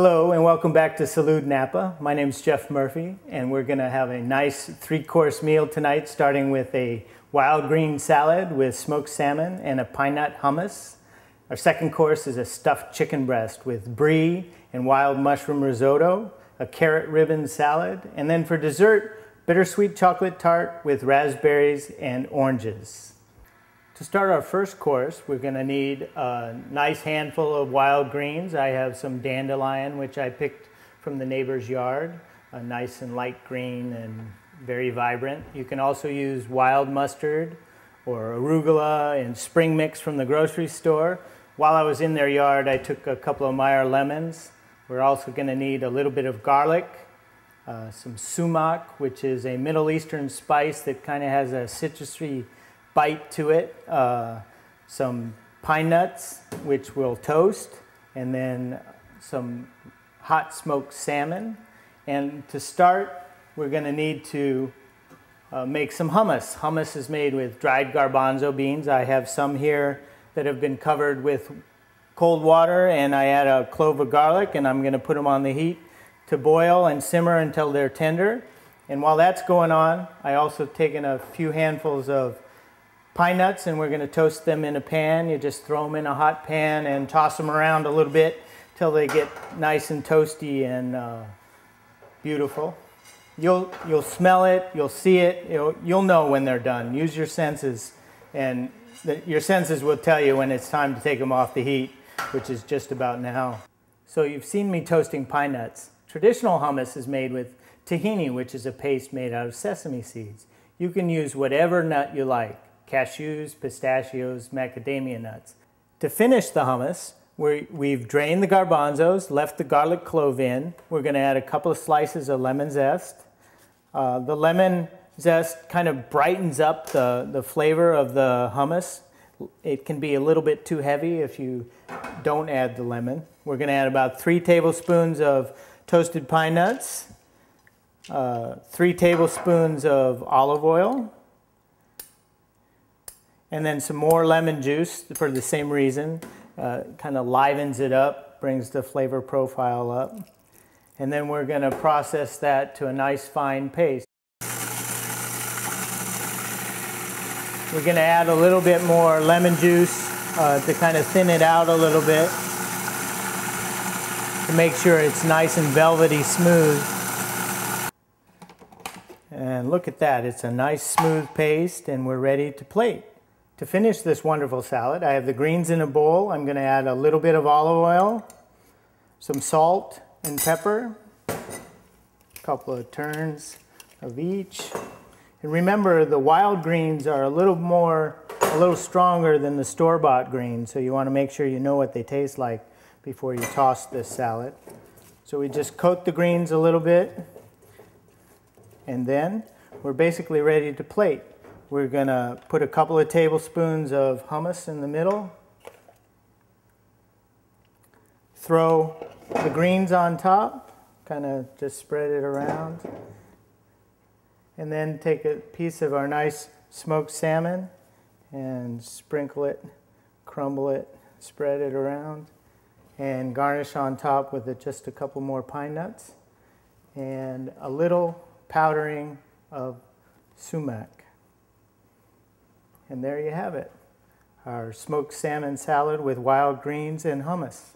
Hello and welcome back to Salud Napa. My name is Jeff Murphy and we're going to have a nice three-course meal tonight, starting with a wild green salad with smoked salmon and a pine nut hummus. Our second course is a stuffed chicken breast with brie and wild mushroom risotto, a carrot ribbon salad, and then for dessert, bittersweet chocolate tart with raspberries and oranges. To start our first course, we're going to need a nice handful of wild greens. I have some dandelion, which I picked from the neighbor's yard, a nice and light green and very vibrant. You can also use wild mustard or arugula and spring mix from the grocery store. While I was in their yard, I took a couple of Meyer lemons. We're also going to need a little bit of garlic, some sumac, which is a Middle Eastern spice that kind of has a citrusy bite to it, some pine nuts, which we'll toast, and then some hot smoked salmon. And to start, we're going to need to make some hummus. Hummus is made with dried garbanzo beans. I have some here that have been covered with cold water, and I add a clove of garlic, and I'm going to put them on the heat to boil and simmer until they're tender. And while that's going on, I also taken a few handfuls of pine nuts, and we're going to toast them in a pan. You just throw them in a hot pan and toss them around a little bit till they get nice and toasty and beautiful. You'll smell it, you'll see it, you'll know when they're done. Use your senses, and your senses will tell you when it's time to take them off the heat, which is just about now. So you've seen me toasting pine nuts. Traditional hummus is made with tahini, which is a paste made out of sesame seeds. You can use whatever nut you like. Cashews, pistachios, macadamia nuts. To finish the hummus, we've drained the garbanzos, left the garlic clove in. We're going to add a couple of slices of lemon zest. The lemon zest kind of brightens up the flavor of the hummus. It can be a little bit too heavy if you don't add the lemon. We're going to add about 3 tablespoons of toasted pine nuts, 3 tablespoons of olive oil, and then some more lemon juice for the same reason. Kind of livens it up, brings the flavor profile up. And then we're going to process that to a nice fine paste. We're going to add a little bit more lemon juice to kind of thin it out a little bit, to make sure it's nice and velvety smooth. And look at that, it's a nice smooth paste, and we're ready to plate. To finish this wonderful salad, I have the greens in a bowl. I'm going to add a little bit of olive oil, some salt and pepper, a couple of turns of each. And remember, the wild greens are a little stronger than the store-bought greens, so you want to make sure you know what they taste like before you toss this salad. So we just coat the greens a little bit, and then we're basically ready to plate. We're going to put a couple of tablespoons of hummus in the middle. Throw the greens on top, kind of just spread it around. And then take a piece of our nice smoked salmon and sprinkle it, crumble it, spread it around, and garnish on top with just a couple more pine nuts and a little powdering of sumac. And there you have it, our smoked salmon salad with wild greens and hummus.